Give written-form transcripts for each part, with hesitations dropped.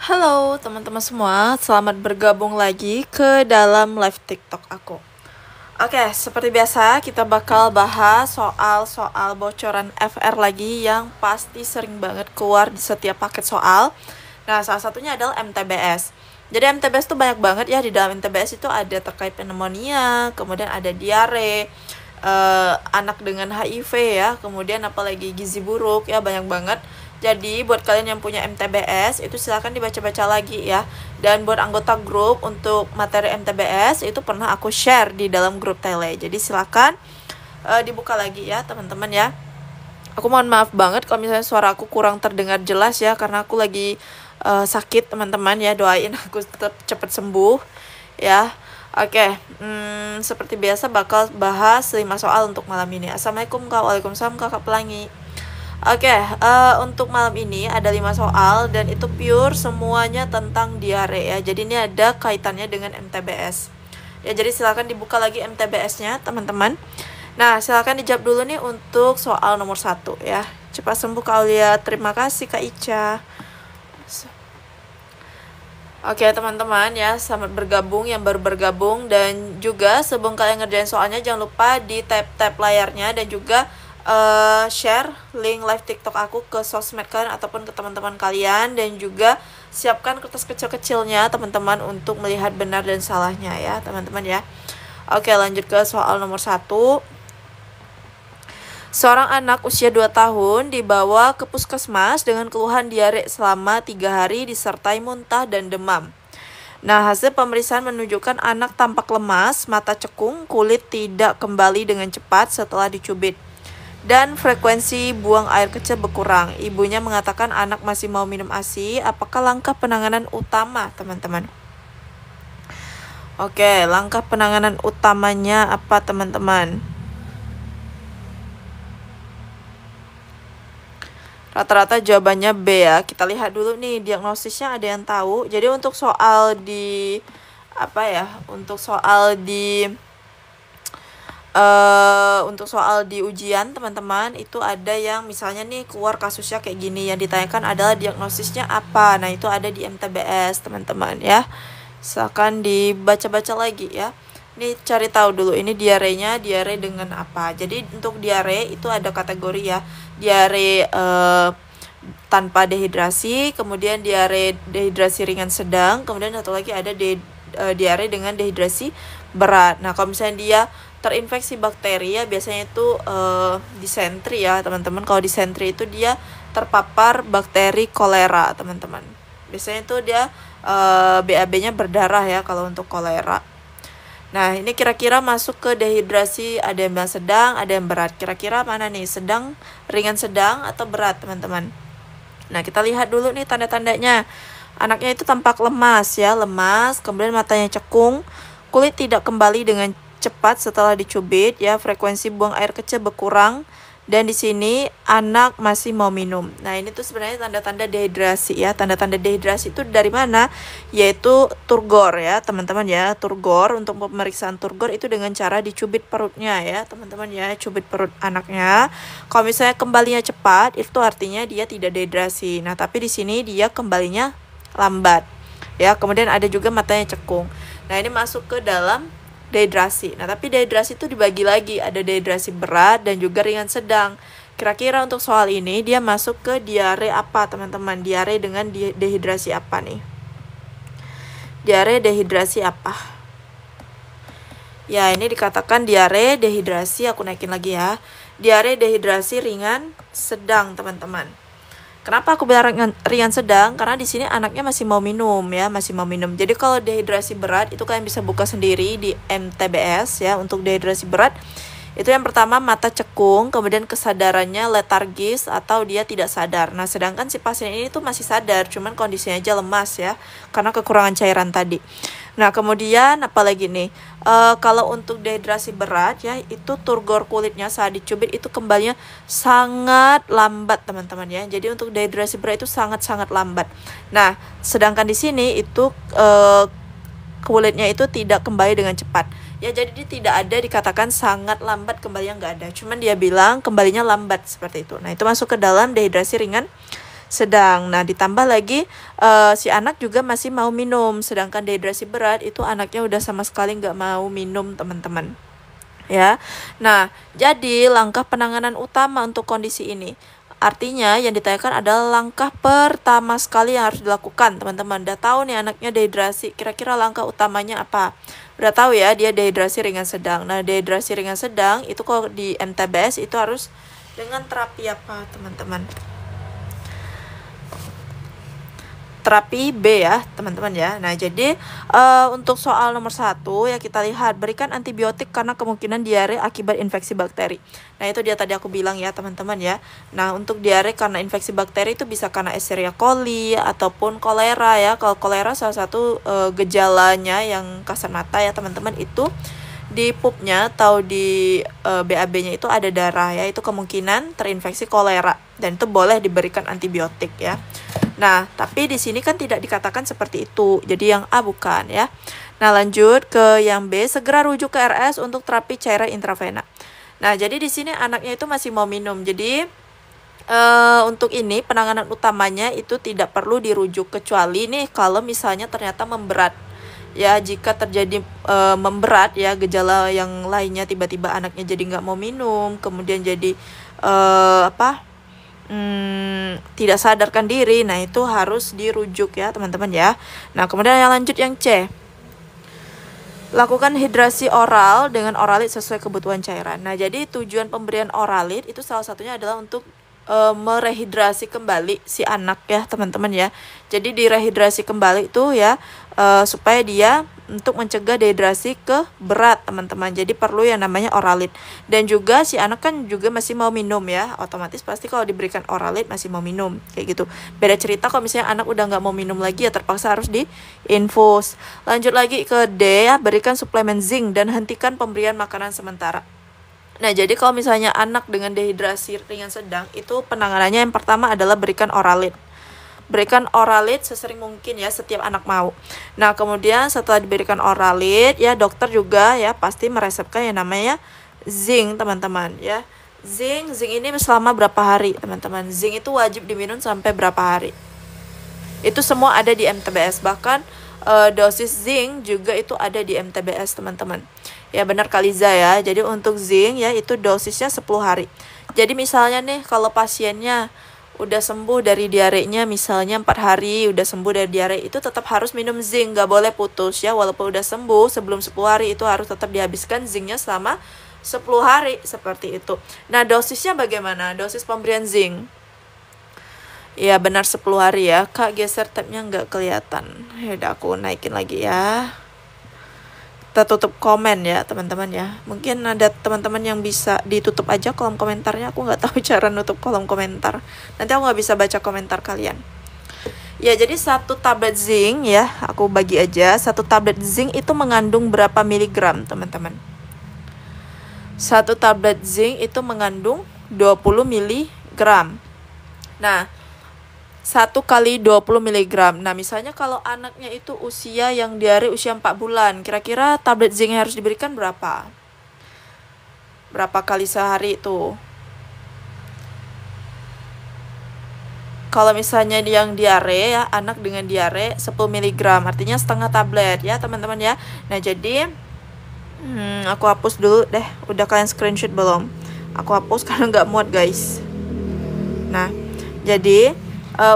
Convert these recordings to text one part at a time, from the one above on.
Halo teman-teman semua, selamat bergabung lagi ke dalam live TikTok aku. Oke, seperti biasa kita bakal bahas soal-soal bocoran FR lagi yang pasti sering banget keluar di setiap paket soal. Nah, salah satunya adalah MTBS. Jadi MTBS tuh banyak banget ya, di dalam MTBS itu ada terkait pneumonia, kemudian ada diare, anak dengan HIV ya, kemudian apalagi gizi buruk ya, banyak banget. Jadi buat kalian yang punya MTBS itu silahkan dibaca-baca lagi ya. Dan buat anggota grup untuk materi MTBS itu pernah aku share di dalam grup tele. Jadi silahkan dibuka lagi ya teman-teman ya. Aku mohon maaf banget kalau misalnya suara aku kurang terdengar jelas ya, karena aku lagi sakit teman-teman ya. Doain aku tetap cepat sembuh ya. Oke, seperti biasa bakal bahas 5 soal untuk malam ini. Assalamualaikum Kak, waalaikumsalam Kakak Pelangi. Oke, untuk malam ini ada 5 soal dan itu pure semuanya tentang diare ya. Jadi ini ada kaitannya dengan MTBS. Ya, jadi silakan dibuka lagi MTBS-nya, teman-teman. Nah, silakan dijawab dulu nih untuk soal nomor 1 ya. Cepat sembuh Kak Aulia. Terima kasih Kak Ica. Oke teman-teman ya, selamat bergabung yang baru bergabung. Dan juga sebelum kalian ngerjain soalnya, jangan lupa di tap-tap layarnya dan juga share link live TikTok aku ke sosmed kalian ataupun ke teman-teman kalian. Dan juga siapkan kertas kecil-kecilnya teman-teman untuk melihat benar dan salahnya ya teman-teman ya. Oke, lanjut ke soal nomor 1. Seorang anak usia 2 tahun dibawa ke puskesmas dengan keluhan diare selama 3 hari disertai muntah dan demam. Nah, hasil pemeriksaan menunjukkan anak tampak lemas, mata cekung, kulit tidak kembali dengan cepat setelah dicubit, dan frekuensi buang air kecil berkurang. Ibunya mengatakan anak masih mau minum ASI. Apakah langkah penanganan utama, teman-teman? Oke, langkah penanganan utamanya apa, teman-teman? Rata-rata jawabannya B ya. Kita lihat dulu nih diagnosisnya, ada yang tahu. Jadi untuk soal di ujian teman-teman itu ada yang misalnya nih keluar kasusnya kayak gini, yang ditanyakan adalah diagnosisnya apa. Nah, itu ada di MTBS teman-teman ya. Silakan dibaca-baca lagi ya. Ini cari tahu dulu ini diarenya diare dengan apa. Jadi untuk diare itu ada kategori ya. Diare tanpa dehidrasi, kemudian diare dehidrasi ringan sedang, kemudian satu lagi ada diare dengan dehidrasi berat. Nah, kalau misalnya dia terinfeksi bakteri ya biasanya itu disentri ya teman-teman. Kalau disentri itu dia terpapar bakteri kolera teman-teman. Biasanya itu dia BAB-nya berdarah ya kalau untuk kolera. Nah, ini kira-kira masuk ke dehidrasi, ada yang sedang, ada yang berat. Kira-kira mana nih? Sedang, ringan sedang, atau berat, teman-teman? Nah, kita lihat dulu nih tanda-tandanya. Anaknya itu tampak lemas ya, lemas, kemudian matanya cekung, kulit tidak kembali dengan cepat setelah dicubit ya, frekuensi buang air kecil berkurang, dan di sini anak masih mau minum. Nah, ini tuh sebenarnya tanda-tanda dehidrasi ya. Tanda-tanda dehidrasi itu dari mana? Yaitu turgor ya, teman-teman ya. Turgor, untuk pemeriksaan turgor itu dengan cara dicubit perutnya ya, teman-teman ya. Cubit perut anaknya. Kalau misalnya kembalinya cepat, itu artinya dia tidak dehidrasi. Nah, tapi di sini dia kembalinya lambat ya. Kemudian ada juga matanya cekung. Nah, ini masuk ke dalam dehidrasi. Nah, tapi dehidrasi itu dibagi lagi, ada dehidrasi berat dan juga ringan sedang. Kira-kira untuk soal ini dia masuk ke diare apa, teman-teman? Diare dengan dehidrasi apa nih? Diare dehidrasi apa? Ya, ini dikatakan diare dehidrasi, aku naikin lagi ya. Diare dehidrasi ringan sedang, teman-teman. Kenapa aku bilang ringan sedang? Karena di sini anaknya masih mau minum ya, masih mau minum. Jadi kalau dehidrasi berat itu kalian bisa buka sendiri di MTBS ya. Untuk dehidrasi berat itu yang pertama mata cekung, kemudian kesadarannya letargis atau dia tidak sadar. Nah, sedangkan si pasien ini tuh masih sadar, cuman kondisinya aja lemas ya, karena kekurangan cairan tadi. Nah, kemudian apalagi nih? Kalau untuk dehidrasi berat ya, itu turgor kulitnya saat dicubit itu kembalinya sangat lambat, teman-teman ya. Jadi untuk dehidrasi berat itu sangat-sangat lambat. Nah, sedangkan di sini itu kulitnya itu tidak kembali dengan cepat. Ya, jadi dia tidak ada dikatakan sangat lambat kembalinya, nggak ada. Cuman dia bilang kembalinya lambat seperti itu. Nah, itu masuk ke dalam dehidrasi ringan sedang. Nah, ditambah lagi si anak juga masih mau minum, sedangkan dehidrasi berat itu anaknya udah sama sekali nggak mau minum, teman-teman. Ya, nah, jadi langkah penanganan utama untuk kondisi ini. Artinya yang ditanyakan adalah langkah pertama sekali yang harus dilakukan, teman-teman. Udah tahu nih anaknya dehidrasi, kira-kira langkah utamanya apa? Udah tahu ya, dia dehidrasi ringan sedang. Nah, dehidrasi ringan sedang itu kalau di MTBS itu harus dengan terapi apa, teman-teman? Terapi B ya, teman-teman ya. Nah, jadi untuk soal nomor 1 ya kita lihat, berikan antibiotik karena kemungkinan diare akibat infeksi bakteri. Nah, itu dia tadi aku bilang ya, teman-teman ya. Nah, untuk diare karena infeksi bakteri itu bisa karena Escherichia coli ataupun kolera ya. Kalau kolera salah satu gejalanya yang kasat mata ya, teman-teman, itu di pupnya atau di BAB-nya itu ada darah ya, itu kemungkinan terinfeksi kolera dan itu boleh diberikan antibiotik ya. Nah, tapi di sini kan tidak dikatakan seperti itu. Jadi yang A bukan ya. Nah, lanjut ke yang B, segera rujuk ke RS untuk terapi cairan intravena. Nah, jadi di sini anaknya itu masih mau minum. Jadi untuk ini penanganan utamanya itu tidak perlu dirujuk kecuali nih kalau misalnya ternyata memberat. Ya, jika terjadi memberat ya, gejala yang lainnya tiba-tiba anaknya jadi nggak mau minum, kemudian jadi tidak sadarkan diri, nah itu harus dirujuk ya, teman-teman ya. Nah, kemudian yang lanjut yang C, lakukan hidrasi oral dengan oralit sesuai kebutuhan cairan. Nah, jadi tujuan pemberian oralit itu salah satunya adalah untuk merehidrasi kembali si anak ya, teman-teman ya. Jadi direhidrasi kembali itu ya supaya dia untuk mencegah dehidrasi ke berat, teman-teman. Jadi perlu yang namanya oralit. Dan juga si anak kan juga masih mau minum ya, otomatis pasti kalau diberikan oralit masih mau minum kayak gitu. Beda cerita kalau misalnya anak udah nggak mau minum lagi ya, terpaksa harus diinfus. Lanjut lagi ke D ya, berikan suplemen zinc dan hentikan pemberian makanan sementara. Nah, jadi kalau misalnya anak dengan dehidrasi ringan sedang, itu penanganannya yang pertama adalah berikan oralit. Berikan oralit sesering mungkin ya, setiap anak mau. Nah, kemudian setelah diberikan oralit ya, dokter juga ya pasti meresepkan yang namanya zinc, teman-teman ya. Zinc ini selama berapa hari, teman-teman? Zinc itu wajib diminum sampai berapa hari? Itu semua ada di MTBS, bahkan dosis zinc juga itu ada di MTBS, teman-teman. Ya, benar Kaliza ya. Jadi untuk zinc ya itu dosisnya 10 hari. Jadi misalnya nih kalau pasiennya udah sembuh dari diarenya, misalnya 4 hari udah sembuh dari diare, itu tetap harus minum zinc, nggak boleh putus ya. Walaupun udah sembuh, sebelum 10 hari itu harus tetap dihabiskan zincnya selama 10 hari, seperti itu. Nah, dosisnya bagaimana? Dosis pemberian zinc ya benar 10 hari ya. Kak, geser tabnya nggak kelihatan. Yaudah, aku naikin lagi ya. Kita tutup komen ya, teman-teman ya. Mungkin ada teman-teman yang bisa ditutup aja kolom komentarnya. Aku nggak tahu cara nutup kolom komentar. Nanti aku nggak bisa baca komentar kalian. Ya, jadi 1 tablet zinc ya, aku bagi aja. 1 tablet zinc itu mengandung berapa miligram, teman-teman? 1 tablet zinc itu mengandung 20 miligram. Nah, 1 kali 20 mg. Nah, misalnya kalau anaknya itu usia yang diare usia 4 bulan, kira-kira tablet zinc yang harus diberikan berapa? Berapa kali sehari itu? Kalau misalnya yang diare ya, anak dengan diare 10 mg, artinya setengah tablet ya, teman-teman ya. Nah, jadi aku hapus dulu deh. Udah kalian screenshot belum? Aku hapus karena nggak muat, guys. Nah, jadi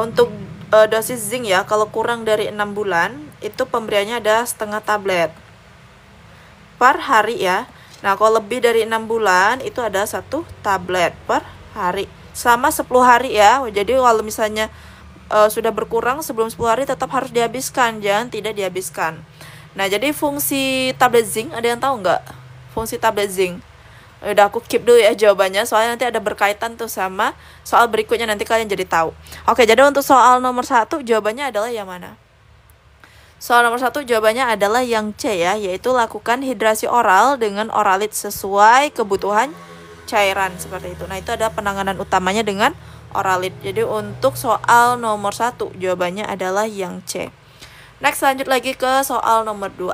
untuk dosis zinc ya, kalau kurang dari 6 bulan itu pemberiannya ada setengah tablet per hari ya. Nah, kalau lebih dari 6 bulan itu ada 1 tablet per hari selama 10 hari ya. Jadi kalau misalnya sudah berkurang sebelum 10 hari tetap harus dihabiskan, jangan tidak dihabiskan. Nah, jadi fungsi tablet zinc ada yang tahu nggak? Fungsi tablet zinc. Udah, aku keep dulu ya jawabannya, soalnya nanti ada berkaitan tuh sama soal berikutnya, nanti kalian jadi tahu. Oke, jadi untuk soal nomor 1 jawabannya adalah yang mana? Soal nomor 1 jawabannya adalah yang C ya, yaitu lakukan hidrasi oral dengan oralit sesuai kebutuhan cairan, seperti itu. Nah, itu ada penanganan utamanya dengan oralit. Jadi untuk soal nomor 1 jawabannya adalah yang C. Next, lanjut lagi ke soal nomor 2.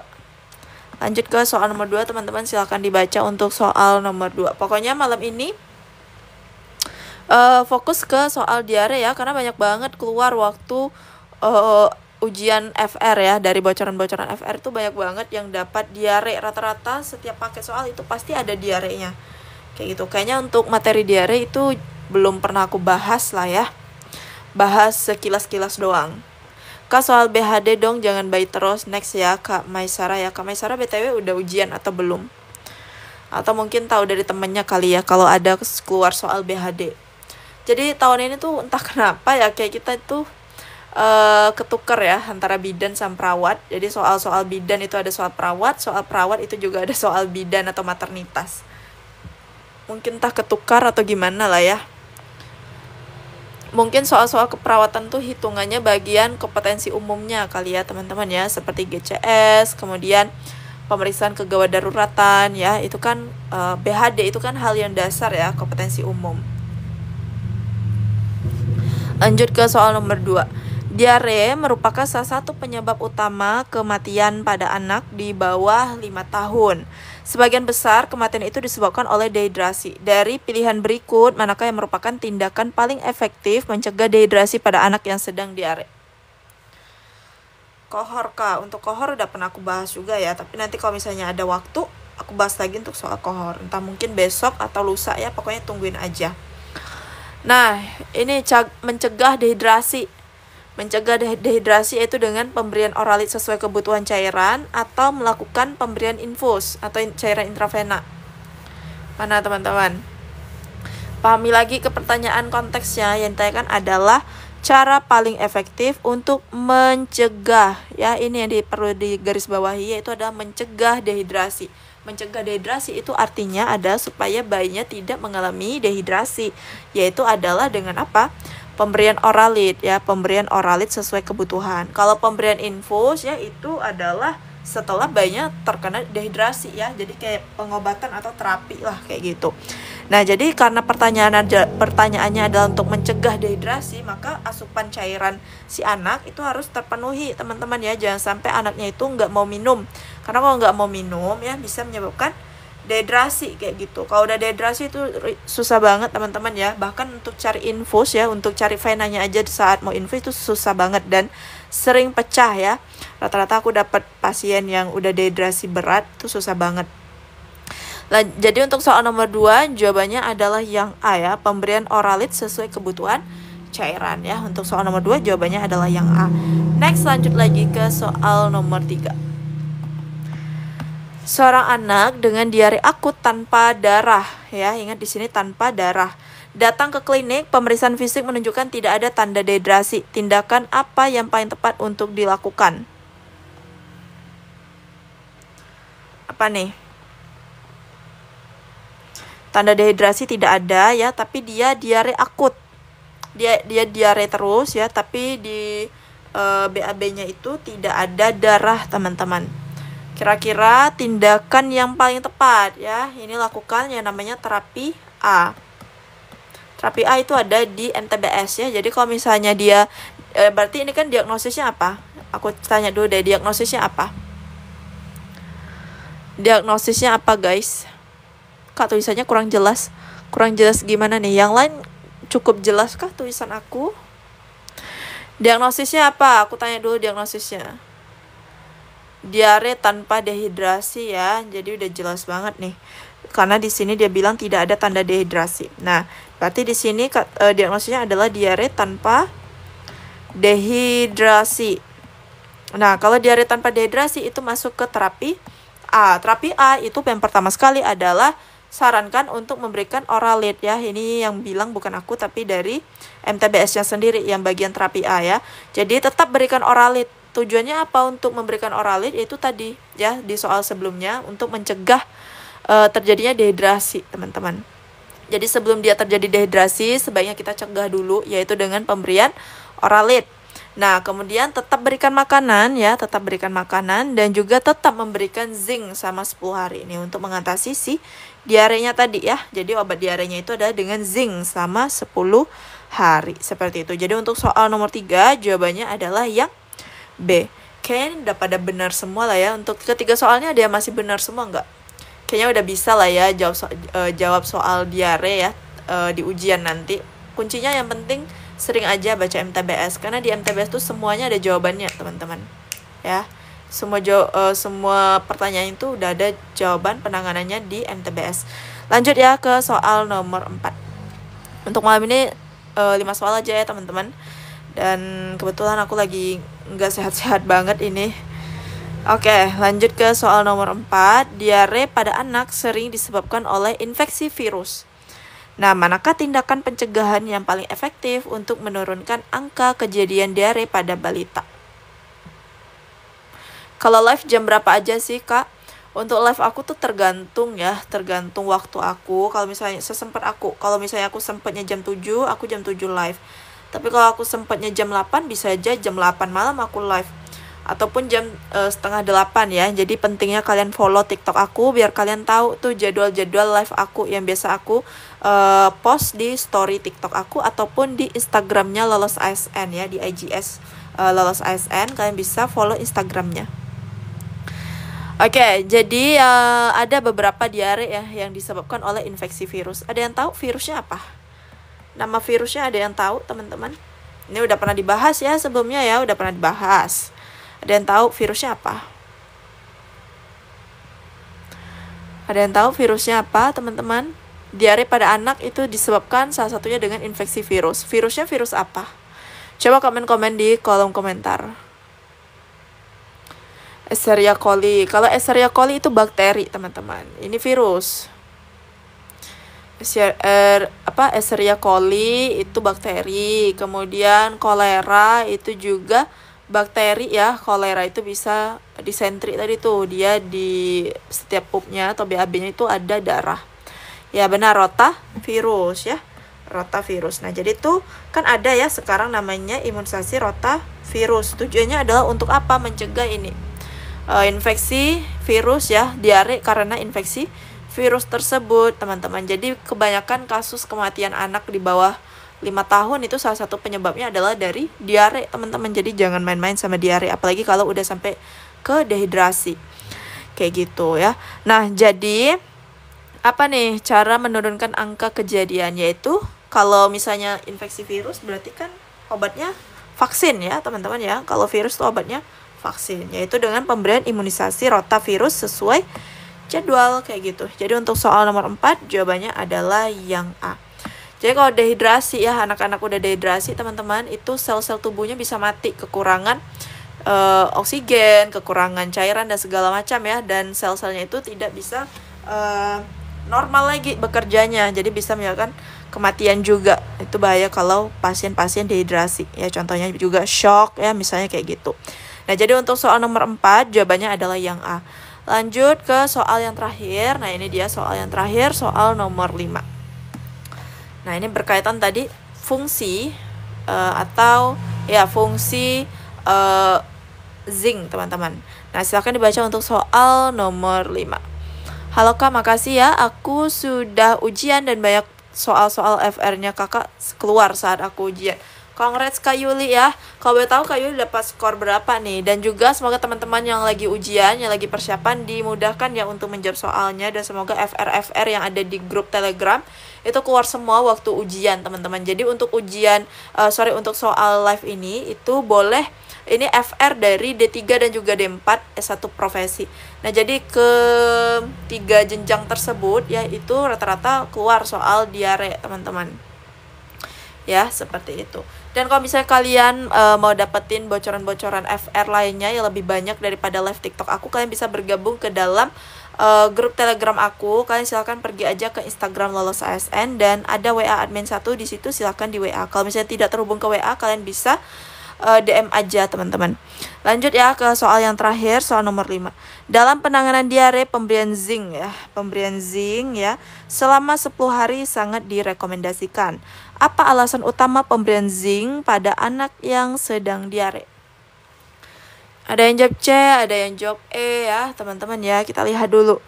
Lanjut ke soal nomor 2, teman-teman silahkan dibaca untuk soal nomor 2. Pokoknya malam ini fokus ke soal diare ya, karena banyak banget keluar waktu uh, ujian FR ya. Dari bocoran-bocoran FR itu banyak banget yang dapat diare. Rata-rata setiap paket soal itu pasti ada diarenya kayak gitu. Kayaknya untuk materi diare itu belum pernah aku bahas lah ya, bahas sekilas-kilas doang. Kak, soal BHD dong, jangan bayi terus. Next ya Kak Maisara ya. Kak Maisara BTW udah ujian atau belum? Atau mungkin tahu dari temennya kali ya kalau ada keluar soal BHD. Jadi tahun ini tuh entah kenapa ya, kayak kita itu ketuker ya antara bidan sama perawat. Jadi soal-soal bidan itu ada soal perawat itu juga ada soal bidan atau maternitas. Mungkin entah ketukar atau gimana lah ya. Mungkin soal-soal keperawatan tuh hitungannya bagian kompetensi umumnya kali ya teman-teman ya, seperti GCS, kemudian pemeriksaan kegawat daruratan ya, itu kan BHD itu kan hal yang dasar ya, kompetensi umum. Lanjut ke soal nomor 2. Diare merupakan salah satu penyebab utama kematian pada anak di bawah 5 tahun. Sebagian besar kematian itu disebabkan oleh dehidrasi. Dari pilihan berikut, manakah yang merupakan tindakan paling efektif mencegah dehidrasi pada anak yang sedang diare? Kohor Kak, untuk kohor udah pernah aku bahas juga ya, tapi nanti kalau misalnya ada waktu, aku bahas lagi untuk soal kohor. Entah mungkin besok atau lusa ya, pokoknya tungguin aja. Nah, ini mencegah dehidrasi. Mencegah dehidrasi yaitu dengan pemberian oralit sesuai kebutuhan cairan atau melakukan pemberian infus atau cairan intravena. Mana teman-teman? Pahami lagi ke pertanyaan konteksnya. Yang ditanyakan adalah cara paling efektif untuk mencegah ya, ini yang perlu digarisbawahi, yaitu adalah mencegah dehidrasi. Mencegah dehidrasi itu artinya ada supaya bayinya tidak mengalami dehidrasi, yaitu adalah dengan apa? Pemberian oralit ya, pemberian oralit sesuai kebutuhan. Kalau pemberian infus ya itu adalah setelah bayinya terkena dehidrasi ya, jadi kayak pengobatan atau terapi lah kayak gitu. Nah, jadi karena pertanyaannya adalah untuk mencegah dehidrasi, maka asupan cairan si anak itu harus terpenuhi teman-teman ya. Jangan sampai anaknya itu nggak mau minum, karena kalau nggak mau minum ya bisa menyebabkan dehidrasi kayak gitu. Kalau udah dehidrasi itu susah banget teman-teman ya. Bahkan untuk cari infus ya, untuk cari venanya aja saat mau infus itu susah banget dan sering pecah ya. Rata-rata aku dapat pasien yang udah dehidrasi berat itu susah banget. Jadi untuk soal nomor 2 jawabannya adalah yang A ya, pemberian oralit sesuai kebutuhan cairan ya. Untuk soal nomor 2 jawabannya adalah yang A. Next, lanjut lagi ke soal nomor 3. Seorang anak dengan diare akut tanpa darah ya, ingat di sini tanpa darah, datang ke klinik, pemeriksaan fisik menunjukkan tidak ada tanda dehidrasi. Tindakan apa yang paling tepat untuk dilakukan? Apa nih? Tanda dehidrasi tidak ada ya, tapi dia diare akut. Dia diare terus ya, tapi di BAB-nya itu tidak ada darah, teman-teman. Kira-kira tindakan yang paling tepat ya, ini lakukan yang namanya terapi A. Terapi A itu ada di MTBS ya. Jadi kalau misalnya dia berarti ini kan diagnosisnya apa? Aku tanya dulu deh, diagnosisnya apa? Diagnosisnya apa, guys? Kak, tulisannya kurang jelas. Kurang jelas gimana nih? Yang lain cukup jelas kah tulisan aku? Diagnosisnya apa? Aku tanya dulu diagnosisnya. Diare tanpa dehidrasi ya. Jadi udah jelas banget nih. Karena di sini dia bilang tidak ada tanda dehidrasi. Nah, berarti di sini diagnosisnya adalah diare tanpa dehidrasi. Nah, kalau diare tanpa dehidrasi itu masuk ke terapi A. Terapi A itu yang pertama sekali adalah sarankan untuk memberikan oralit ya. Ini yang bilang bukan aku tapi dari MTBS-nya sendiri yang bagian terapi A ya. Jadi tetap berikan oralit. Tujuannya apa untuk memberikan oralit? Itu tadi ya di soal sebelumnya untuk mencegah terjadinya dehidrasi, teman-teman. Jadi sebelum dia terjadi dehidrasi sebaiknya kita cegah dulu, yaitu dengan pemberian oralit. Nah, kemudian tetap berikan makanan ya, tetap berikan makanan dan juga tetap memberikan zinc sama 10 hari ini untuk mengatasi si diarenya tadi ya. Jadi obat diarenya itu adalah dengan zinc sama 10 hari. Seperti itu. Jadi untuk soal nomor 3 jawabannya adalah yang B. Kayaknya udah pada benar semua lah ya. Untuk ketiga soalnya dia masih benar semua nggak? Kayaknya udah bisa lah ya jawab soal diare ya di ujian nanti. kuncinya yang penting sering aja baca MTBS, karena di MTBS tuh semuanya ada jawabannya teman-teman ya. Semua pertanyaan itu udah ada jawaban penanganannya di MTBS. Lanjut ya ke soal nomor 4. Untuk malam ini 5 soal aja ya teman-teman. Dan kebetulan aku lagi nggak sehat-sehat banget ini. Oke, lanjut ke soal nomor 4. Diare pada anak sering disebabkan oleh infeksi virus. Nah, manakah tindakan pencegahan yang paling efektif untuk menurunkan angka kejadian diare pada balita? Kalau live jam berapa aja sih, Kak? Untuk live aku tuh tergantung waktu aku. Kalau misalnya sesempat aku, kalau misalnya aku sempatnya jam 7, aku jam 7 live. Tapi kalau aku sempatnya jam 8, bisa aja jam 8 malam aku live. Ataupun jam setengah 8 ya. Jadi pentingnya kalian follow TikTok aku biar kalian tahu tuh jadwal-jadwal live aku yang biasa aku post di story TikTok aku ataupun di Instagramnya Lolos ASN ya, di IGS Lolos ASN. Kalian bisa follow Instagramnya. Oke, jadi ada beberapa diare ya yang disebabkan oleh infeksi virus. Ada yang tahu virusnya apa? Nama virusnya ada yang tahu, teman-teman? Ini udah pernah dibahas ya sebelumnya ya, udah pernah dibahas. Ada yang tahu virusnya apa? Ada yang tahu virusnya apa, teman-teman? Diare pada anak itu disebabkan salah satunya dengan infeksi virus. Virusnya virus apa? Coba komen-komen di kolom komentar. Escherichia coli. Kalau Escherichia coli itu bakteri, teman-teman. Ini virus. Escherichia coli itu bakteri. Kemudian kolera itu juga bakteri ya. Kolera itu bisa disentri tadi tuh. Dia di setiap pupnya atau BAB-nya itu ada darah. Ya benar, rotavirus ya. Rotavirus. Nah, jadi tuh kan ada ya sekarang namanya imunisasi rotavirus. Tujuannya adalah untuk apa? Mencegah ini. Infeksi virus ya, diare karena infeksi virus tersebut, teman-teman. Jadi kebanyakan kasus kematian anak di bawah 5 tahun itu salah satu penyebabnya adalah dari diare, teman-teman. Jadi jangan main-main sama diare, apalagi kalau udah sampai ke dehidrasi. Kayak gitu ya. Nah, jadi apa nih cara menurunkan angka kejadian? Yaitu kalau misalnya infeksi virus berarti kan obatnya vaksin ya, teman-teman ya. Kalau virus tuh obatnya vaksin, yaitu dengan pemberian imunisasi rotavirus sesuai jadwal kayak gitu. Jadi untuk soal nomor 4 jawabannya adalah yang A. Jadi kalau dehidrasi ya, anak-anak udah dehidrasi teman-teman, itu sel-sel tubuhnya bisa mati, kekurangan oksigen, kekurangan cairan dan segala macam ya, dan sel-selnya itu tidak bisa normal lagi bekerjanya, jadi bisa menyebabkan kematian juga. Itu bahaya kalau pasien-pasien dehidrasi ya, contohnya juga shock ya, misalnya kayak gitu. Nah, jadi untuk soal nomor 4 jawabannya adalah yang A. Lanjut ke soal yang terakhir. Nah, ini dia soal yang terakhir, soal nomor 5. Nah, ini berkaitan tadi fungsi fungsi zinc, teman-teman. Nah, silakan dibaca untuk soal nomor 5. Halo Kak, makasih ya. Aku sudah ujian dan banyak soal-soal FR-nya Kakak keluar saat aku ujian. Congrats Kak Yuli ya. Kalau boleh tahu Kak Yuli dapat skor berapa nih? Dan juga semoga teman-teman yang lagi ujian, yang lagi persiapan dimudahkan ya untuk menjawab soalnya. Dan semoga FR yang ada di grup Telegram itu keluar semua waktu ujian, teman-teman. Jadi untuk untuk soal live ini itu boleh ini FR dari D3 dan juga D4 S1 profesi. Nah, jadi ke 3 jenjang tersebut ya itu rata-rata keluar soal diare, teman-teman. Ya, seperti itu. Dan kalau misalnya kalian mau dapetin bocoran-bocoran FR lainnya yang lebih banyak daripada live TikTok aku, kalian bisa bergabung ke dalam grup Telegram aku. Kalian silakan pergi aja ke Instagram Lolos ASN dan ada WA admin 1 di situ, silakan di WA. Kalau misalnya tidak terhubung ke WA, kalian bisa DM aja, teman-teman. Lanjut ya ke soal yang terakhir, soal nomor 5. Dalam penanganan diare, pemberian zinc ya selama 10 hari sangat direkomendasikan. Apa alasan utama pemberian zinc pada anak yang sedang diare? Ada yang jawab C, ada yang jawab E ya, teman-teman ya. Kita lihat dulu.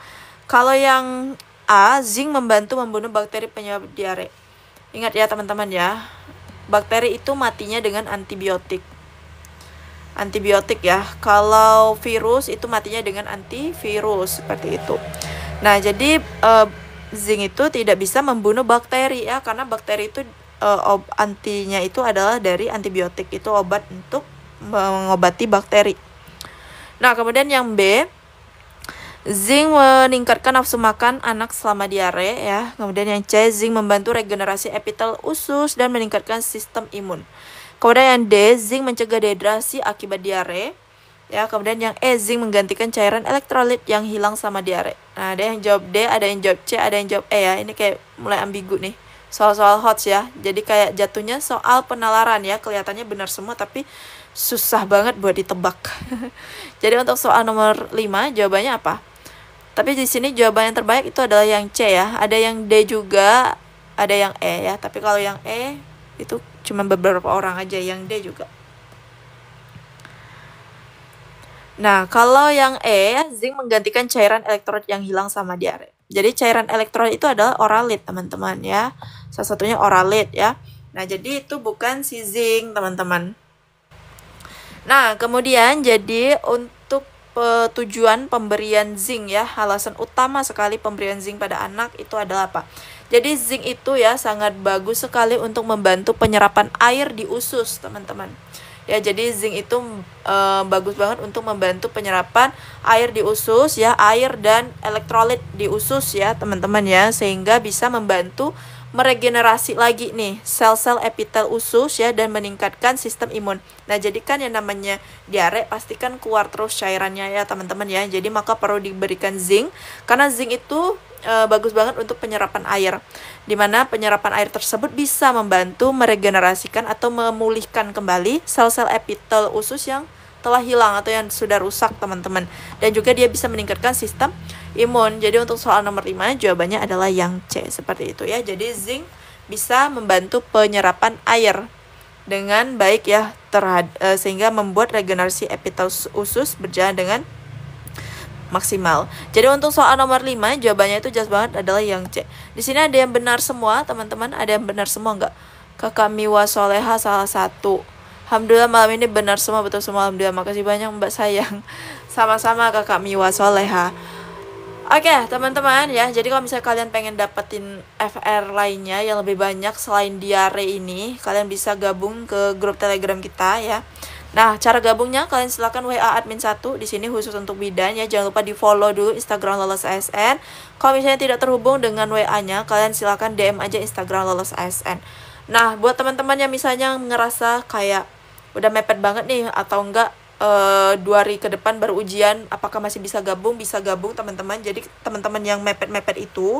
Kalau yang A, zinc membantu membunuh bakteri penyebab diare. Ingat ya, teman-teman ya. Bakteri itu matinya dengan antibiotik ya. Kalau virus itu matinya dengan antivirus, seperti itu. Nah, jadi zinc itu tidak bisa membunuh bakteri ya, karena bakteri itu antinya itu adalah dari antibiotik, itu obat untuk mengobati bakteri. Nah, kemudian yang B, zinc meningkatkan nafsu makan anak selama diare ya. Kemudian yang C, zinc membantu regenerasi epitel usus dan meningkatkan sistem imun. Kemudian yang D, zinc mencegah dehidrasi akibat diare. Ya, kemudian yang E, zinc menggantikan cairan elektrolit yang hilang sama diare. Nah, ada yang jawab D, ada yang jawab C, ada yang jawab E ya. Ini kayak mulai ambigu nih. Soal-soal HOTS ya. Jadi kayak jatuhnya soal penalaran ya. Kelihatannya benar semua tapi susah banget buat ditebak. Jadi untuk soal nomor 5 jawabannya apa? Tapi di sini jawaban yang terbaik itu adalah yang C ya. Ada yang D juga, ada yang E ya. Tapi kalau yang E itu cuma beberapa orang aja, yang D juga. Nah, kalau yang E, zinc menggantikan cairan elektrolit yang hilang sama diare. Jadi cairan elektrolit itu adalah oralit, teman-teman ya. Salah satunya oralit ya. Nah, jadi itu bukan si zinc, teman-teman. Nah, kemudian jadi untuk tujuan pemberian zinc ya, alasan utama sekali pemberian zinc pada anak itu adalah apa? Jadi zinc itu ya sangat bagus sekali untuk membantu penyerapan air di usus, teman-teman. Ya, jadi zinc itu bagus banget untuk membantu penyerapan air di usus ya, air dan elektrolit di usus ya, teman-teman ya, sehingga bisa membantu meregenerasi lagi nih sel-sel epitel usus ya dan meningkatkan sistem imun. Nah, jadi kan yang namanya diare pastikan keluar terus cairannya ya, teman-teman ya. Jadi maka perlu diberikan zinc karena zinc itu bagus banget untuk penyerapan air, dimana penyerapan air tersebut bisa membantu meregenerasikan atau memulihkan kembali sel-sel epitel usus yang telah hilang atau yang sudah rusak, teman-teman. Dan juga dia bisa meningkatkan sistem imun. Jadi untuk soal nomor 5 jawabannya adalah yang C, seperti itu ya. Jadi zinc bisa membantu penyerapan air dengan baik ya, sehingga membuat regenerasi epitel usus berjalan dengan maksimal. Jadi untuk soal nomor 5 jawabannya itu jelas banget adalah yang C. Di sini ada yang benar semua, teman-teman. Ada yang benar semua enggak? Kakak Miwa Soleha salah satu. Alhamdulillah malam ini benar semua, betul semua. Alhamdulillah, makasih banyak Mbak sayang. Sama-sama Kakak Miwa Soleha. Oke, teman-teman ya. Jadi kalau misalnya kalian pengen dapetin FR lainnya yang lebih banyak selain diare ini, kalian bisa gabung ke grup Telegram kita ya. Nah, cara gabungnya kalian silakan WA admin 1 di sini khusus untuk bidan ya. Jangan lupa di-follow dulu Instagram Lolos ASN. Kalau misalnya tidak terhubung dengan WA-nya, kalian silakan DM aja Instagram Lolos ASN. Nah, buat teman-teman yang misalnya ngerasa kayak udah mepet banget nih atau enggak 2 hari ke depan baru ujian, apakah masih bisa gabung? Bisa gabung, teman-teman. Jadi teman-teman yang mepet-mepet itu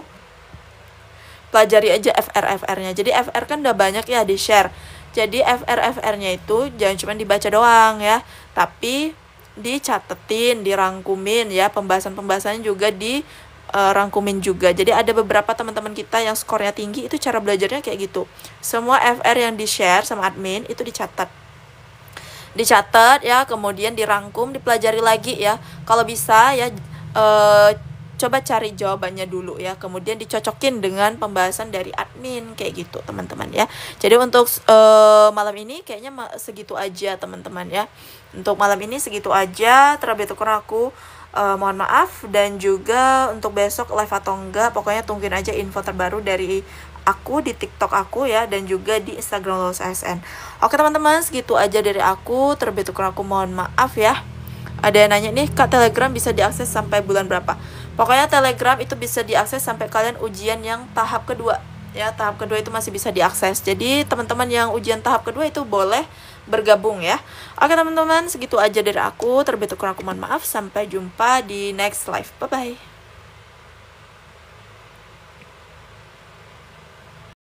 pelajari aja FR-FR-nya. Jadi FR kan udah banyak ya di-share. Jadi FR-FR-nya itu jangan cuma dibaca doang ya, tapi dicatetin, dirangkumin ya, pembahasan-pembahasannya juga dirangkumin juga. Jadi ada beberapa teman-teman kita yang skornya tinggi, itu cara belajarnya kayak gitu. Semua FR yang di-share sama admin itu dicatat ya, kemudian dirangkum, dipelajari lagi ya. Kalau bisa ya coba cari jawabannya dulu ya, kemudian dicocokin dengan pembahasan dari admin kayak gitu, teman-teman ya. Jadi untuk malam ini kayaknya segitu aja, teman-teman ya. Untuk malam ini segitu aja, terlebih kurang aku mohon maaf. Dan juga untuk besok live atau enggak, pokoknya tungguin aja info terbaru dari aku di TikTok aku ya, dan juga di Instagram Lolos ASN. Oke teman-teman, segitu aja dari aku, terlebih kurang aku mohon maaf ya. Ada yang nanya nih, Kak, Telegram bisa diakses sampai bulan berapa? Pokoknya Telegram itu bisa diakses sampai kalian ujian yang tahap kedua ya. Tahap kedua itu masih bisa diakses. Jadi teman-teman yang ujian tahap kedua itu boleh bergabung ya. Oke teman-teman, segitu aja dari aku, terlebih kurang aku mohon maaf. Sampai jumpa di next live. Bye bye.